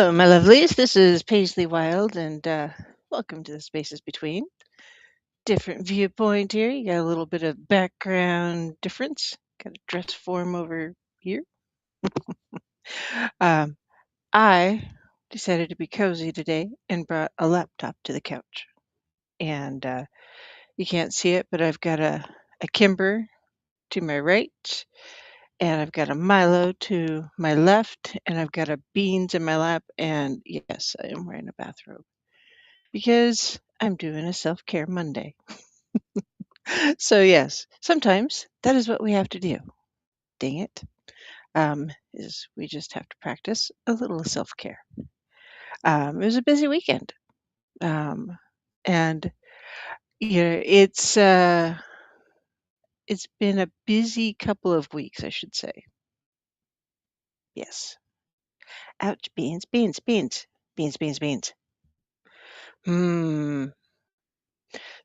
Hello, my lovelies. This is Paisley Wilde, and welcome to the Spaces Between. Different viewpoint here. You got a little bit of background difference. Got a dress form over here. Um, I decided to be cozy today and brought a laptop to the couch. And you can't see it, but I've got a Kimber to my right, and I've got a Milo to my left, and I've got a beans in my lap. And yes, I am wearing a bathrobe, because I'm doing a self care Monday. So, yes, sometimes that is what we have to do. Dang it. Is we just have to practice a little self care. It was a busy weekend. Um, and, it's been a busy couple of weeks, I should say. Yes. Ouch, beans, beans, beans, beans, beans, beans. Hmm.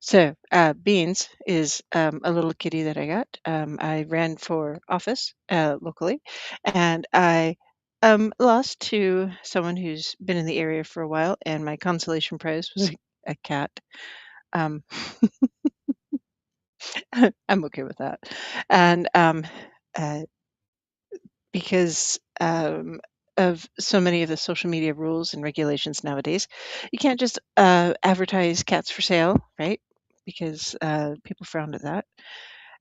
So, Beans is a little kitty that I got. I ran for office locally, and I lost to someone who's been in the area for a while, and my consolation prize was a cat. Um, I'm okay with that. And uh, because of so many of the social media rules and regulations nowadays, you can't just advertise cats for sale, right? Because people frown at that.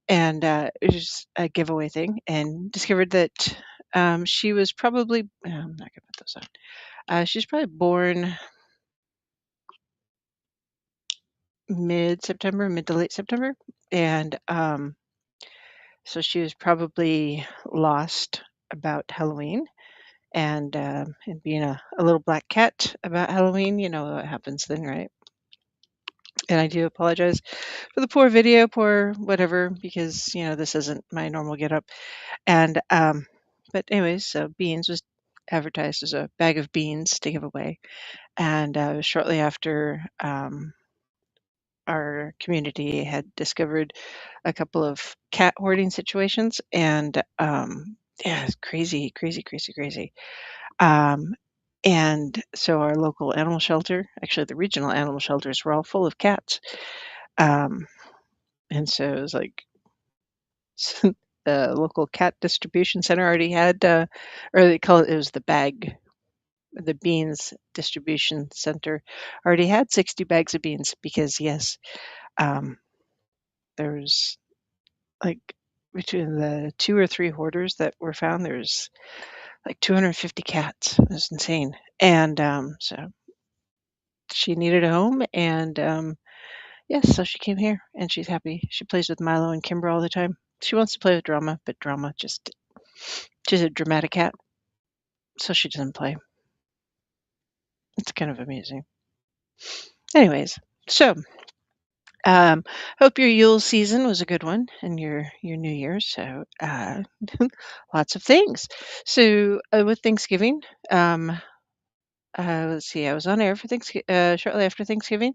And it was a giveaway thing, and discovered that she was probably, I'm not going to put those on. She's probably born mid-September, mid to late September. And so she was probably lost about Halloween. And being a little black cat about Halloween, you know what happens then, right? And I do apologize for the poor video, poor whatever, because this isn't my normal getup. And but anyways, so beans was advertised as a bag of beans to give away. And shortly after, our community had discovered a couple of cat hoarding situations, and yeah, it's crazy, crazy, crazy, crazy. Um, and so our local animal shelter, actually the regional animal shelters, were all full of cats. Um, and so it was like the local cat distribution center already had, or they call it, it was the beans distribution center already had 60 bags of beans, because yes, um, there was like, between the two or three hoarders that were found, there's like 250 cats. It was insane. And so she needed a home, and yes, so she came here, and she's happy. She plays with Milo and Kimber all the time. She wants to play with Drama, but Drama just, she's a dramatic cat, so she doesn't play. It's kind of amusing. Anyways, so hope your Yule season was a good one, and your New Year. So lots of things. So with Thanksgiving, let's see, I was on air for Thanksgiving, shortly after Thanksgiving,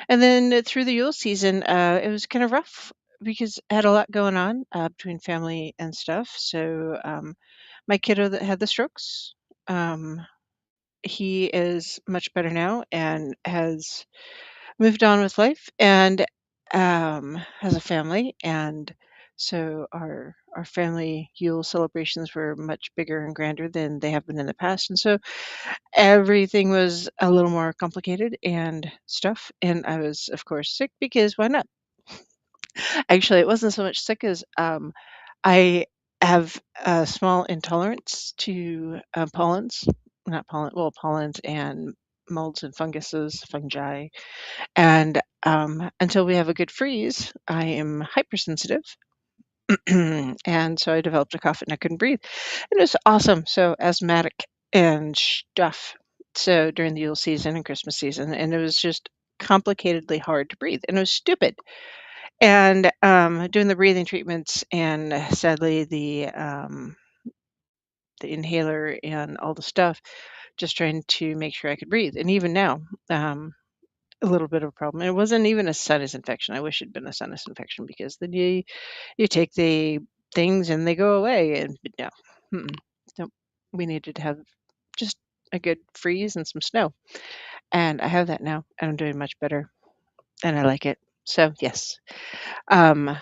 and then through the Yule season, it was kind of rough because I had a lot going on between family and stuff. So my kiddo that had the strokes, um, he is much better now and has moved on with life, and has a family. And so our family Yule celebrations were much bigger and grander than they have been in the past. And so everything was a little more complicated and stuff. And I was, of course, sick, because why not? Actually, it wasn't so much sick as I have a small intolerance to pollens, not pollen, well, pollens and molds and funguses, fungi. And until we have a good freeze, I am hypersensitive. And so I developed a cough and I couldn't breathe. And it was awesome. So asthmatic and stuff. So during the Yule season and Christmas season, and it was just complicatedly hard to breathe, and it was stupid. And doing the breathing treatments, and sadly the inhaler and all the stuff, just trying to make sure I could breathe. And even now, a little bit of a problem. It wasn't even a sinus infection. I wish it'd been a sinus infection, because then you take the things and they go away. And but no, mm-mm, nope. We needed to have just a good freeze and some snow. And I have that now, and I'm doing much better, and I like it. So yes. Um,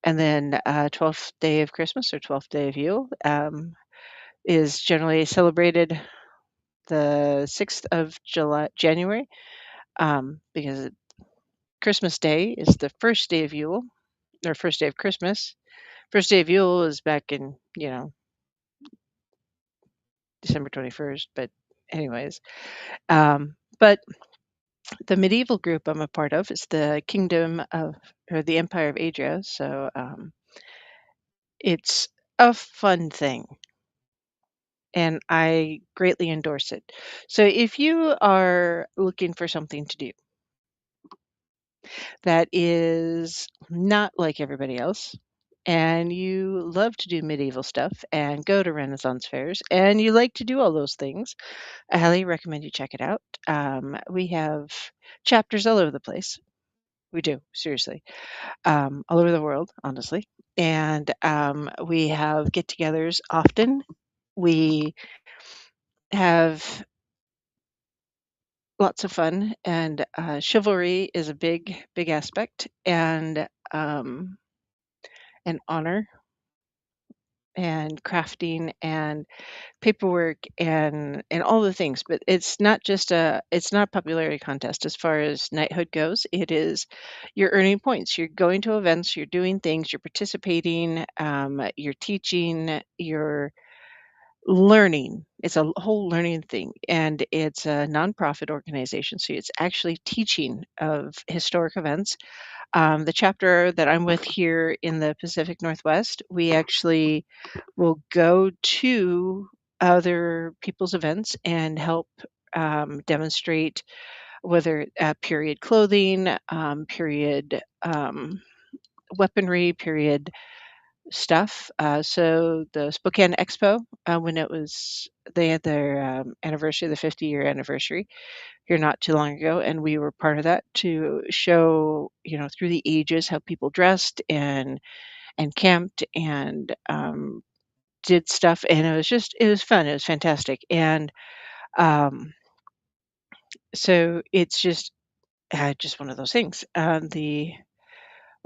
and then 12th day of Christmas or 12th day of Yule is generally celebrated the 6th of January, because Christmas Day is the first day of Yule, or first day of Christmas. First day of Yule is back in, December 21st, but anyways. But the medieval group I'm a part of is the Kingdom of, or the Empire of Adria. So it's a fun thing, and I greatly endorse it. So if you are looking for something to do that is not like everybody else, and you love to do medieval stuff and go to Renaissance fairs, and you like to do all those things, I highly recommend you check it out. We have chapters all over the place. We do, seriously, all over the world, honestly. And we have get togethers often. We have lots of fun, and chivalry is a big, big aspect, and honor, and crafting, and paperwork, and all the things. But it's not a popularity contest as far as knighthood goes. It is, you're earning points, you're going to events, you're doing things, you're participating, you're teaching, you're learning. It's a whole learning thing, and it's a nonprofit organization, so it's actually teaching of historic events. The chapter that I'm with here in the Pacific Northwest, we actually will go to other people's events and help demonstrate, whether period clothing, period weaponry, period stuff. So the Spokane Expo, when it was, they had their anniversary, the 50-year anniversary here not too long ago, and we were part of that to show, through the ages, how people dressed and camped and did stuff, and it was fun. It was fantastic, and um, so it's just one of those things. The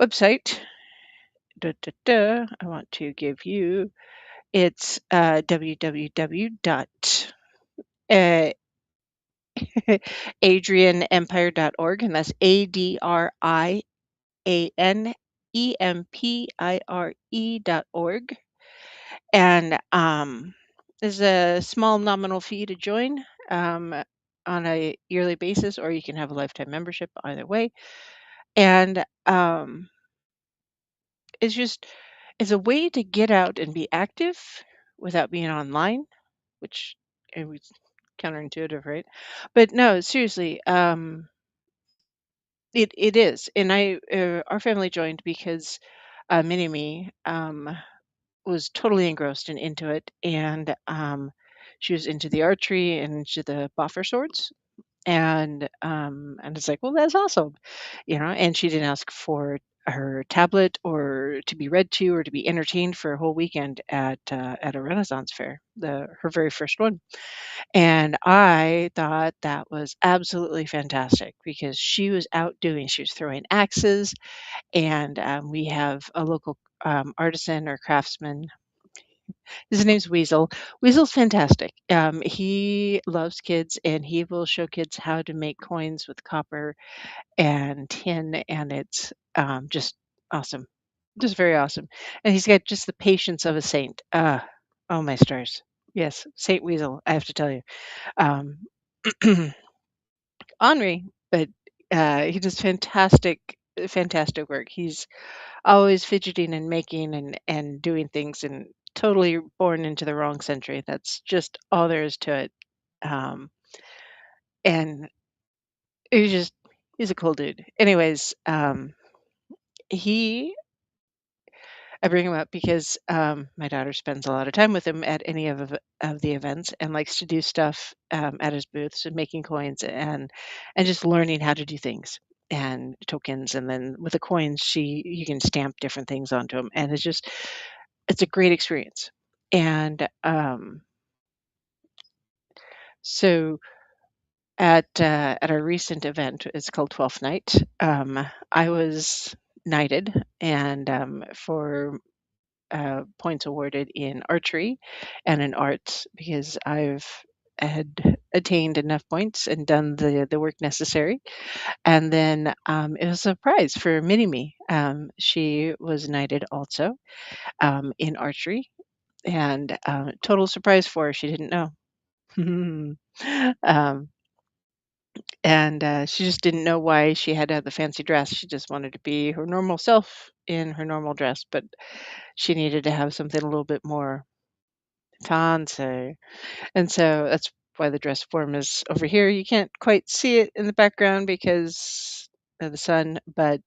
website, I want to give you. It's www dot adrianempire.org, and that's ADRIANEMPIRE.org. And there's a small nominal fee to join um, on a yearly basis, or you can have a lifetime membership, either way. And it's just, it's a way to get out and be active without being online, which it was counterintuitive, right? But no, seriously, it is. And our family joined because Mini Me was totally engrossed and into it, and she was into the archery and into the boffer swords, and it's like, well, that's awesome, and she didn't ask for her tablet or to be read to or to be entertained for a whole weekend at a Renaissance fair, the her very first one. And I thought that was absolutely fantastic because she was out doing, she was throwing axes, and we have a local artisan or craftsman. His name's Weasel. Weasel's fantastic. He loves kids, and he will show kids how to make coins with copper and tin, and it's just awesome, just very awesome. And he's got just the patience of a saint. Oh my stars! Yes, Saint Weasel. I have to tell you, um, Henri, but he does fantastic work. He's always fidgeting and making and doing things, and totally born into the wrong century. That's just all there is to it. Um, and he's just he's a cool dude. Anyways, he I bring him up because my daughter spends a lot of time with him at any of the events and likes to do stuff at his booths and making coins and just learning how to do things and tokens. And then with the coins, you can stamp different things onto them, and it's a great experience. And So at a recent event, it's called 12th Night. I was knighted, and for points awarded in archery and in arts because I've had attained enough points and done the work necessary. And then it was a prize for Mini Me. She was knighted also in archery, and total surprise for her. She didn't know. um, and she just didn't know why she had to have the fancy dress. She just wanted to be her normal self in her normal dress, but she needed to have something a little bit more fancy. And so that's why the dress form is over here. You can't quite see it in the background because of the sun, but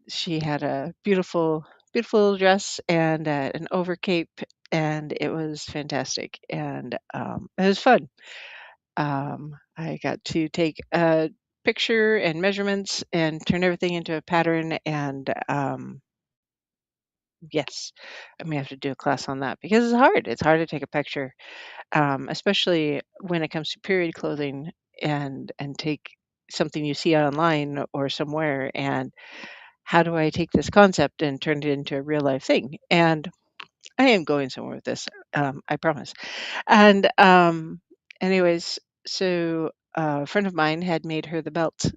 she had a beautiful, beautiful little dress and an overcape, and it was fantastic. And it was fun. I got to take a picture and measurements and turn everything into a pattern. And yes, I may have to do a class on that because it's hard. It's hard to take a picture, especially when it comes to period clothing and take something you see online or somewhere and how do I take this concept and turn it into a real life thing? And I am going somewhere with this, I promise. And anyways, so a friend of mine had made her the belt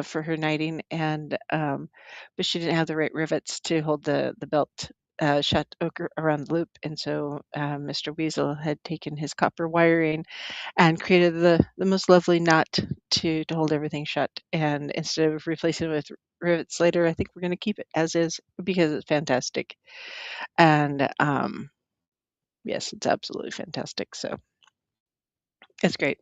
for her knighting, and but she didn't have the right rivets to hold the belt shut around the loop, and so Mr. Weasel had taken his copper wiring and created the most lovely knot to hold everything shut. And instead of replacing it with rivets later, I think we're going to keep it as is because it's fantastic. And yes, it's absolutely fantastic. So it's great.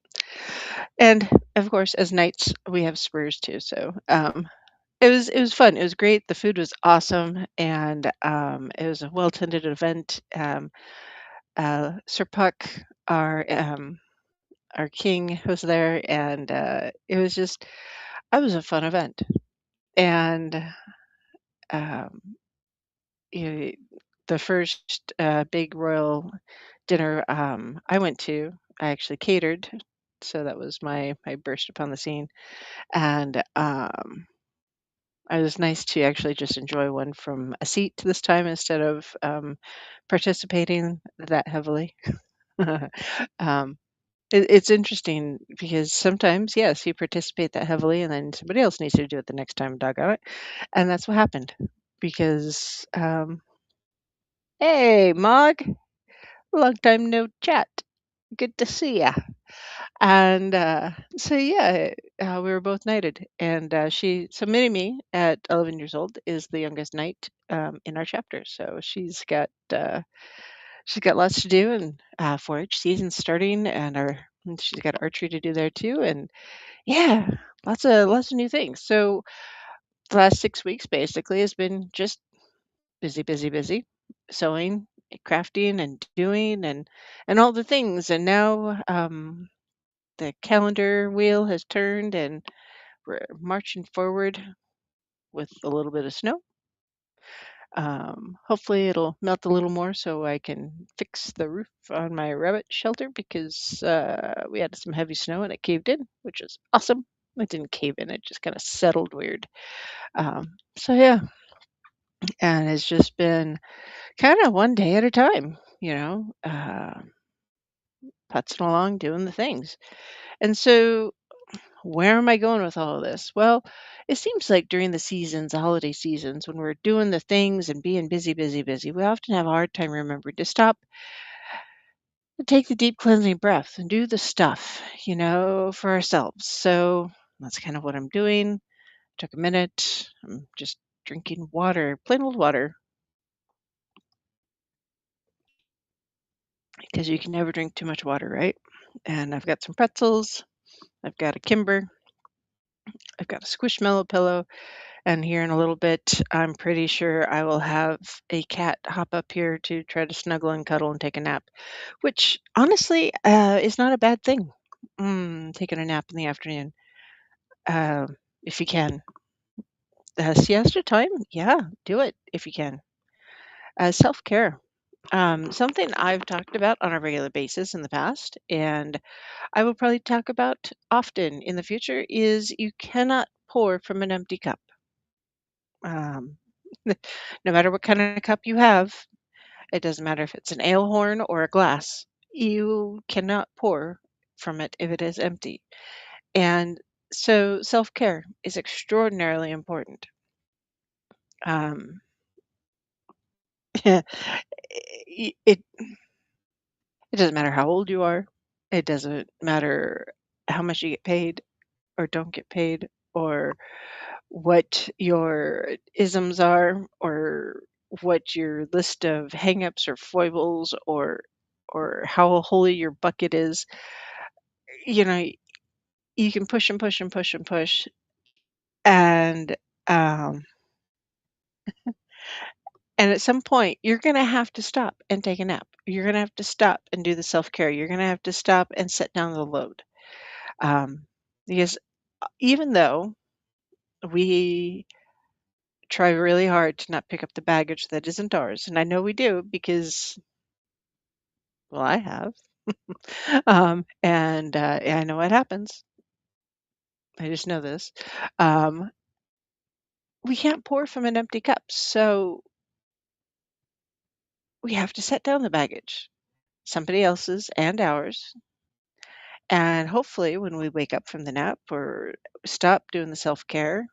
And of course, as knights, we have spurs too. So it was fun. It was great. The food was awesome, and it was a well attended event. Sir Puck, our king, was there, and it was a fun event. And um, you know, the first big royal dinner I went to, I actually catered, so that was my burst upon the scene. And it was nice to actually just enjoy one from a seat this time instead of participating that heavily. um, it's interesting because sometimes, yes, you participate that heavily, and then somebody else needs to do it the next time. Doggone it, and that's what happened. Because hey, Mog, long time no chat. Good to see ya. And so yeah, we were both knighted, and so Mini Me at 11 years old is the youngest knight in our chapter. So she's got lots to do, and 4-H season's starting, and she's got archery to do there too, and yeah, lots of new things. So the last 6 weeks basically has been just busy, busy, busy, sewing, crafting, and doing, and all the things. And now the calendar wheel has turned, and we're marching forward with a little bit of snow. Hopefully, it'll melt a little more so I can fix the roof on my rabbit shelter because we had some heavy snow and it caved in, which is awesome. It didn't cave in, it just kind of settled weird. So, yeah, and it's just been kind of one day at a time, putzing along, doing the things. And so, where am I going with all of this? Well, it seems like during the seasons, the holiday seasons, when we're doing the things and being busy, busy, busy, we often have a hard time remembering to stop and take the deep cleansing breath and do the stuff, for ourselves. So that's kind of what I'm doing. Took a minute. I'm just drinking water, plain old water, because you can never drink too much water, right? And I've got some pretzels. I've got a Kimber. I've got a squishmallow pillow. And here in a little bit, I'm pretty sure I will have a cat hop up here to try to snuggle and cuddle and take a nap, which honestly is not a bad thing. Taking a nap in the afternoon, uh, if you can. Siesta time, yeah, do it if you can. Self care. Something I've talked about on a regular basis in the past, and I will probably talk about often in the future, is you cannot pour from an empty cup. Um, no matter what kind of cup you have, it doesn't matter if it's an ale horn or a glass, you cannot pour from it if it is empty. And so self care is extraordinarily important. Um, it it doesn't matter how old you are. It doesn't matter how much you get paid or don't get paid, or what your isms are, or what your list of hangups or foibles, or how holy your bucket is. You know, you can push and push and push and push, and um, and at some point you're going to have to stop and take a nap. You're going to have to stop and do the self care. You're going to have to stop and set down the load. Um, because even though we try really hard to not pick up the baggage that isn't ours, and I know we do because, well, I have, and I know what happens. I just know this. Um, we can't pour from an empty cup, so we have to set down the baggage, somebody else's and ours. And hopefully, when we wake up from the nap or stop doing the self care,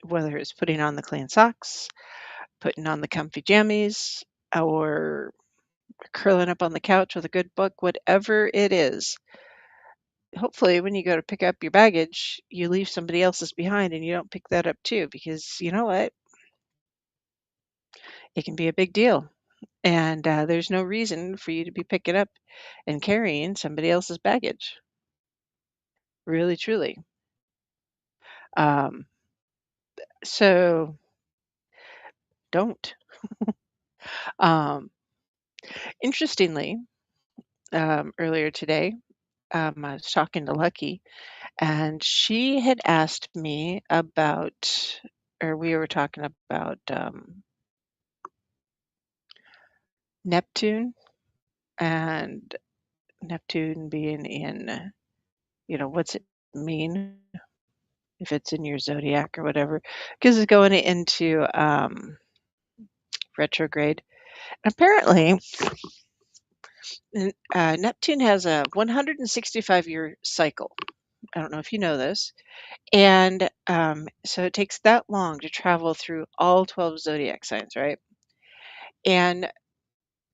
whether it's putting on the clean socks, putting on the comfy jammies, or curling up on the couch with a good book, whatever it is, hopefully when you go to pick up your baggage, you leave somebody else's behind and you don't pick that up too, because you know what? It can be a big deal. And there's no reason for you to be picking up and carrying somebody else's baggage. Really, truly. Um, so don't. Um, Interestingly, earlier today, I was talking to Lucky, and she had asked me about, or we were talking about Neptune, and Neptune being in, what's it mean if it's in your zodiac or whatever, because it's going into retrograde. Apparently, Neptune has a 165-year cycle. I don't know if you know this. And so it takes that long to travel through all 12 zodiac signs, right? And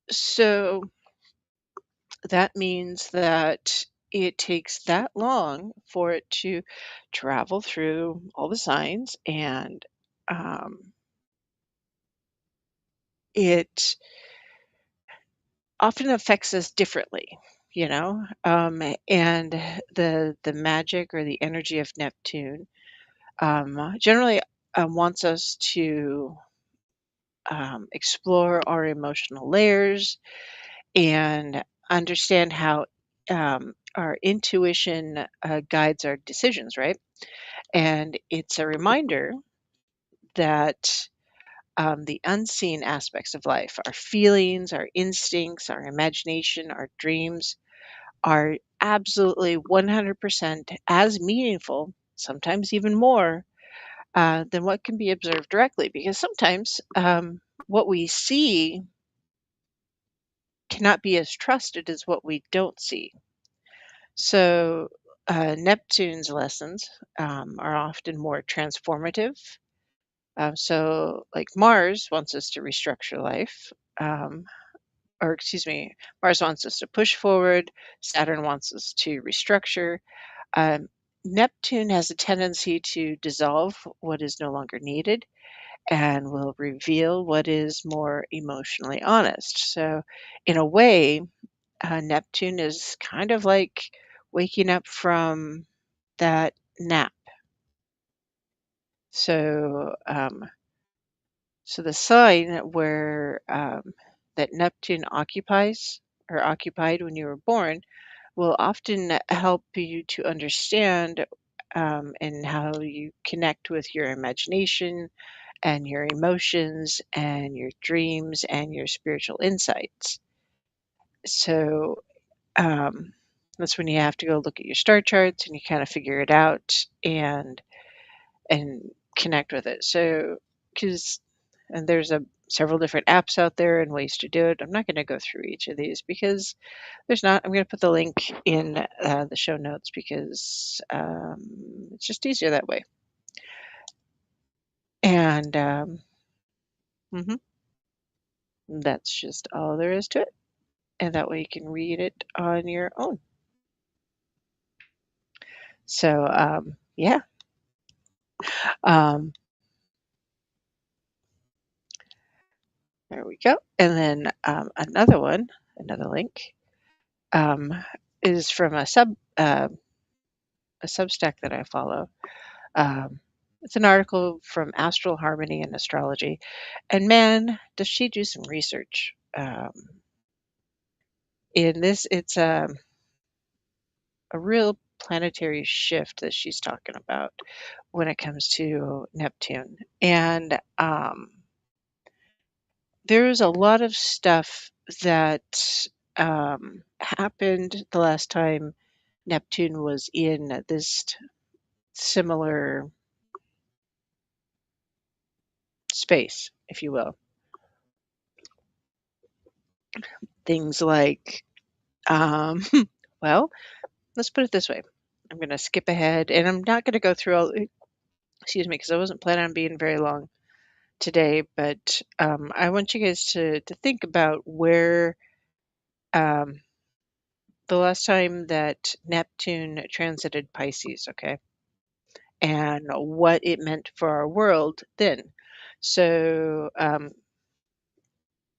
so that means that it takes that long for it to travel through all the signs, and it often affects us differently, and the magic or the energy of Neptune generally wants us to explore our emotional layers and understand how our intuition guides our decisions, right? And it's a reminder that the unseen aspects of life, our feelings, our instincts, our imagination, our dreams, are absolutely 100% as meaningful, sometimes even more, than what can be observed directly. Because sometimes what we see cannot be as trusted as what we don't see. So, Neptune's lessons are often more transformative. So, like Mars wants us to restructure life, um, or excuse me, Mars wants us to push forward, Saturn wants us to restructure. Um, Neptune has a tendency to dissolve what is no longer needed and will reveal what is more emotionally honest. So, in a way, Neptune is kind of like waking up from that nap. So, so the sign where that Neptune occupies or occupied when you were born will often help you to understand and how you connect with your imagination and your emotions and your dreams and your spiritual insights. So um, that's when you have to go look at your star charts and you kind of figure it out and connect with it. So because and there's a several different apps out there and ways to do it. I'm not going to go through each of these because there's not. I'm going to put the link in the show notes because it's just easier that way. And mhm, that's just all there is to it. And that way you can read it on your own. So yeah. Um, there we go. And then another link, um, is from a Substack that I follow. Um, it's an article from Astral Harmony and Astrology, and man, does she do some research. In this, it's a real planetary shift that she's talking about when it comes to Neptune, and there's a lot of stuff that happened the last time Neptune was in this similar space, if you will. Things like, um, well, let's put it this way. I'm going to skip ahead and I'm not going to go through all, excuse me, because I wasn't planning on being very long today, but I want you guys to think about where um, the last time that Neptune transited Pisces, okay? And what it meant for our world then. So,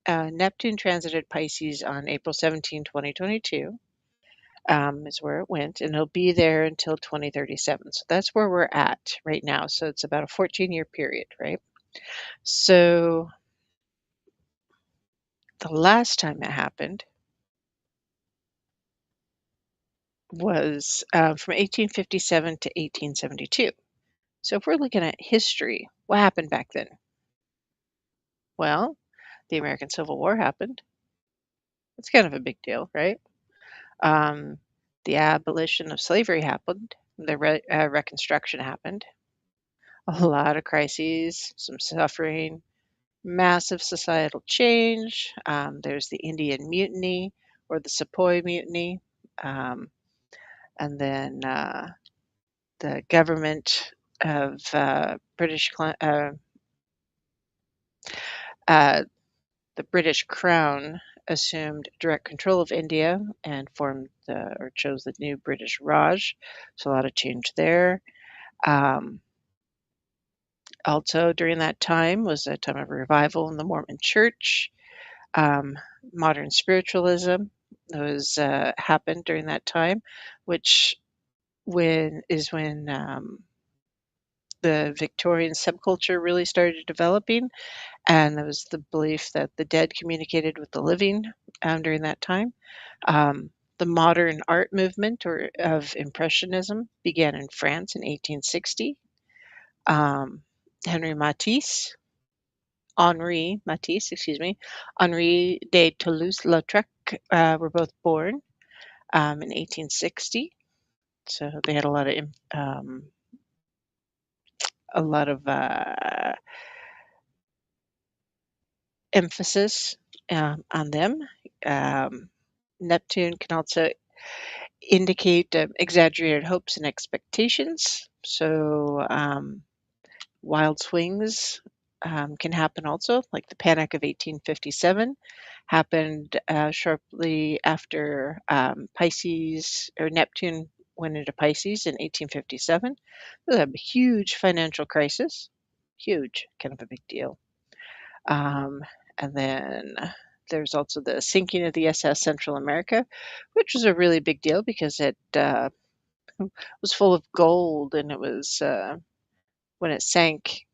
Neptune transited Pisces on April 17, 2022, is where it went, and it'll be there until 2037. So that's where we're at right now. So it's about a 14-year period, right? So the last time it happened was from 1857 to 1872. So if we're looking at history, what happened back then? Well, the American Civil War happened. It's kind of a big deal, right? Um, the abolition of slavery happened. The Reconstruction happened. A lot of crises, some suffering, massive societal change. There's the Indian Mutiny or the Sepoy Mutiny. Um, and then the government of uh, the British Crown assumed direct control of India and or chose the new British Raj. So a lot of change there. Um, Also, during that time was a time of revival in the Mormon Church. Um, Modern spiritualism was happened during that time, which when the Victorian subculture really started developing, and there was the belief that the dead communicated with the living during that time. The modern art movement or of Impressionism began in France in 1860. Um, Henry Matisse, Henri Matisse, excuse me, Henri de Toulouse-Lautrec were both born in 1860. So they had a lot of emphasis on them. Um, Neptune can also indicate exaggerated hopes and expectations. So wild swings can happen also, like the Panic of 1857 happened shortly after Pisces or Neptune went into Pisces in 1857. It was a huge financial crisis, huge, kind of a big deal. Um, and then there's also the sinking of the SS Central America, which was a really big deal because it was full of gold, and it was when it sank,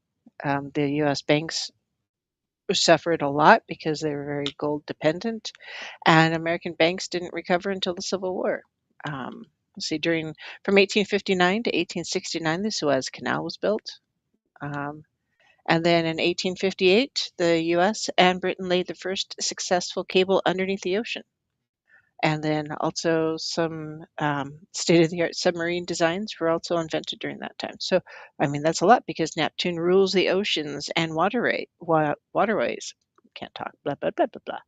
the U.S. banks suffered a lot because they were very gold dependent, and American banks didn't recover until the Civil War. Let's see, during from 1859 to 1869, the Suez Canal was built, um, And then in 1858, the US and Britain laid the first successful cable underneath the ocean. And then also some state-of-the-art submarine designs were also invented during that time. So, I mean, that's a lot because Neptune rules the oceans and waterways. Can't talk, blah, blah, blah, blah, blah.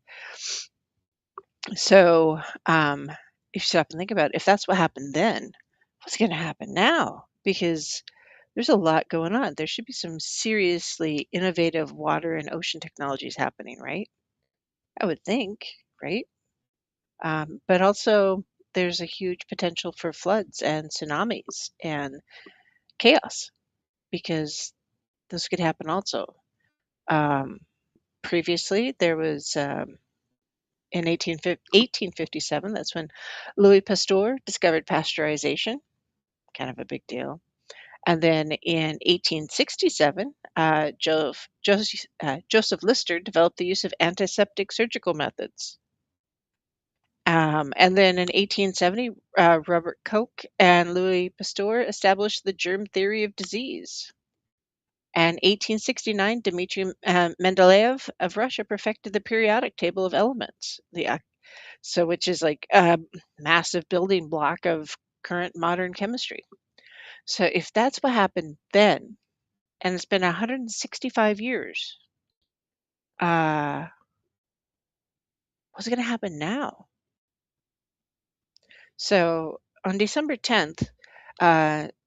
So, if you stop and think about it, if that's what happened then, what's going to happen now? Because there's a lot going on. There should be some seriously innovative water and ocean technologies happening, right? I would think, right? But also, there's a huge potential for floods and tsunamis and chaos because this could happen also. Um, Previously, there was in 1857, that's when Louis Pasteur discovered pasteurization, kind of a big deal. And then in 1867, Joseph Lister developed the use of antiseptic surgical methods. And then in 1870, Robert Koch and Louis Pasteur established the germ theory of disease. And 1869, Dmitry Mendeleev of Russia perfected the periodic table of elements, which is like a massive building block of current modern chemistry. So if that's what happened then, and it's been 165 years, uh, what's going to happen now? So on December 10th,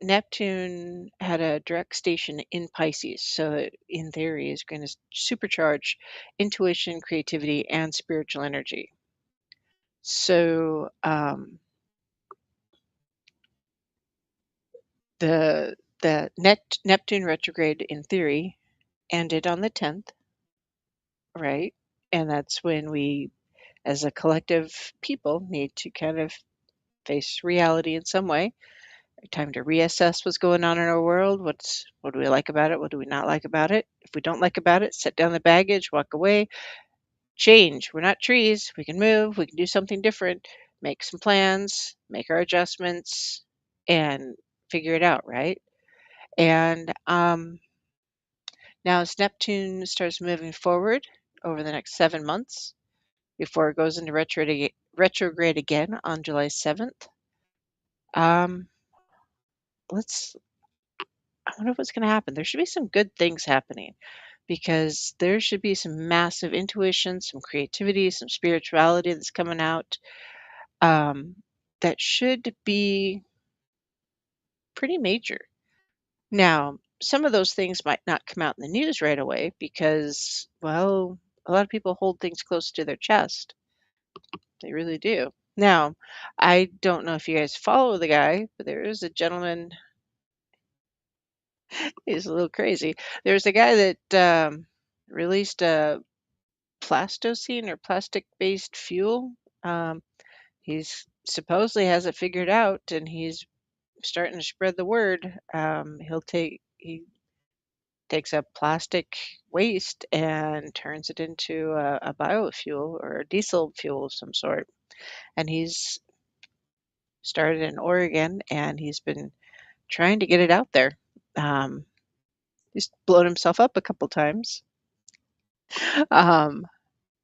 Neptune had a direct station in Pisces. So in theory, is going to supercharge intuition, creativity, and spiritual energy. So the Neptune retrograde, in theory, ended on the 10th, right? And that's when we, as a collective people, need to kind of face reality in some way. Time to reassess what's going on in our world. What do we like about it? What do we not like about it? If we don't like about it, set down the baggage, walk away, change. We're not trees. We can move. We can do something different. Make some plans, make our adjustments, and figure it out, right? And now as Neptune starts moving forward over the next 7 months before it goes into retrograde again on July 7th, um, let's I wonder what's going to happen. There should be some good things happening because there should be some massive intuition, some creativity, some spirituality that's coming out um, that should be pretty major. Now, some of those things might not come out in the news right away because, well, a lot of people hold things close to their chest. They really do. Now, I don't know if you guys follow the guy, but there is a gentleman. He's a little crazy. There's a guy that released a plastocene or plastic-based fuel. Um, he's supposedly has it figured out, and he's starting to spread the word. He takes up plastic waste and turns it into a biofuel or a diesel fuel of some sort. And he's started in Oregon, and he's been trying to get it out there. Um, he's blown himself up a couple times. Um,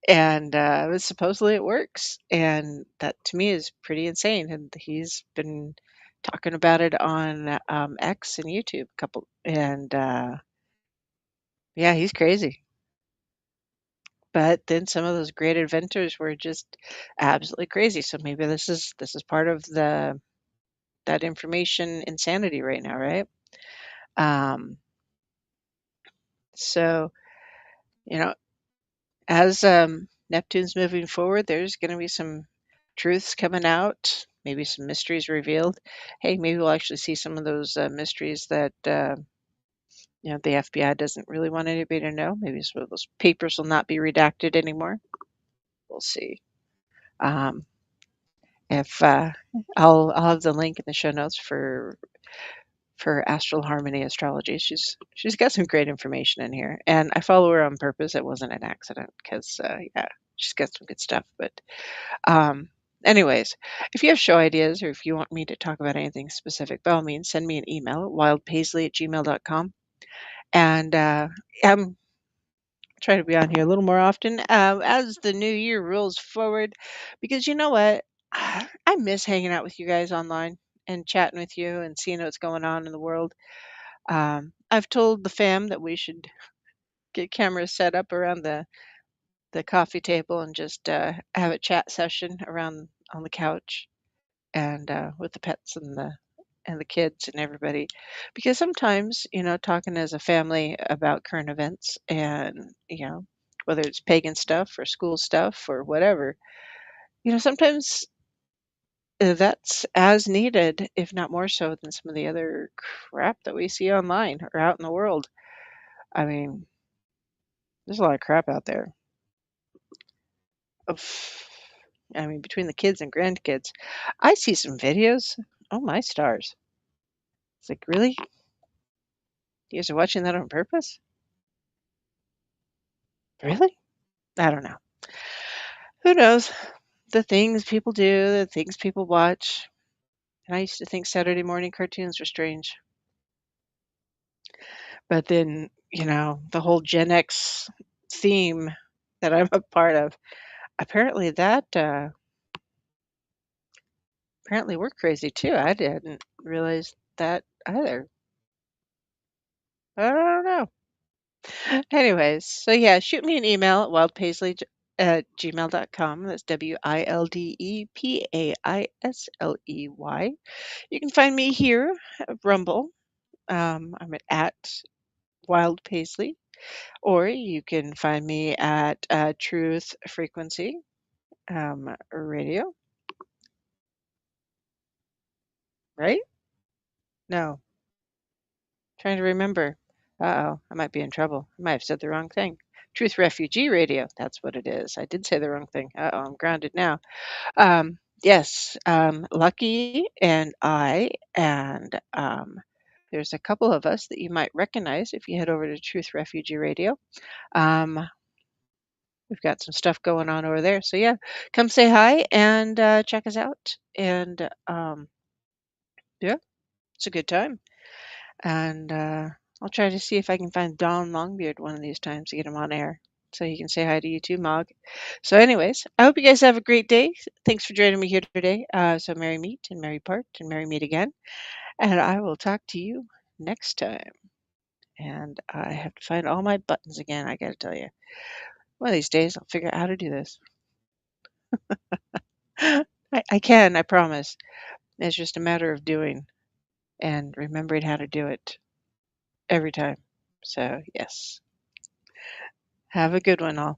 and supposedly it works, and that to me is pretty insane. And he's been talking about it on X and YouTube a couple, and yeah, he's crazy. But then some of those great inventors were just absolutely crazy. So maybe this is part of the that information insanity right now, right? Um, so you know, as Neptune's moving forward, there's going to be some truths coming out, maybe some mysteries revealed. Hey, maybe we'll actually see some of those mysteries that the FBI doesn't really want anybody to know. Maybe some of those papers will not be redacted anymore. We'll see. Um, if I'll have the link in the show notes for Astral Harmony Astrology. She's got some great information in here, and I follow her on purpose. It wasn't an accident because yeah, she's got some good stuff. But um, anyways, if you have show ideas or if you want me to talk about anything specific, by all means, send me an email at wildpaisley@gmail.com. And I'm trying to be on here a little more often as the new year rolls forward, because you know what? I miss hanging out with you guys online and chatting with you and seeing what's going on in the world. I've told the fam that we should get cameras set up around the coffee table and just have a chat session around on the couch and with the pets and the kids and everybody, because sometimes talking as a family about current events and whether it's pagan stuff or school stuff or whatever, sometimes that's as needed, if not more so than some of the other crap that we see online or out in the world. I mean, there's a lot of crap out there. Of, I mean, between the kids and grandkids, I see some videos. Oh my stars! It's like, really? You guys are watching that on purpose? Really? I don't know. Who knows? The things people do, the things people watch. And I used to think Saturday morning cartoons were strange. But then, the whole Gen X theme that I'm a part of, apparently apparently we're crazy too. I didn't realize that either. I don't know. Anyways, so yeah, shoot me an email at wildpaisley@gmail.com. That's WILDEPAISLEY. You can find me here at Rumble. I'm at Wild Paisley, or you can find me at Truth Frequency Radio, right? No, trying to remember. Uh-oh, I might be in trouble. I might have said the wrong thing. Truth Refugee Radio, that's what it is. I did say the wrong thing. Uh-oh, I'm grounded now. Yes, Lucky and I, and there's a couple of us that you might recognize if you head over to Truth Refugee Radio. Um, we've got some stuff going on over there. So, yeah, come say hi and check us out. And yeah, it's a good time. And I'll try to see if I can find Don Longbeard one of these times to get him on air so he can say hi to you too, Mog. So, anyways, I hope you guys have a great day. Thanks for joining me here today. So, merry meet and merry part and merry meet again. And I will talk to you next time. And I have to find all my buttons again, I got to tell you. One of these days, I'll figure out how to do this. I can, I promise. It's just a matter of doing and remembering how to do it every time. So, yes. Have a good one, all.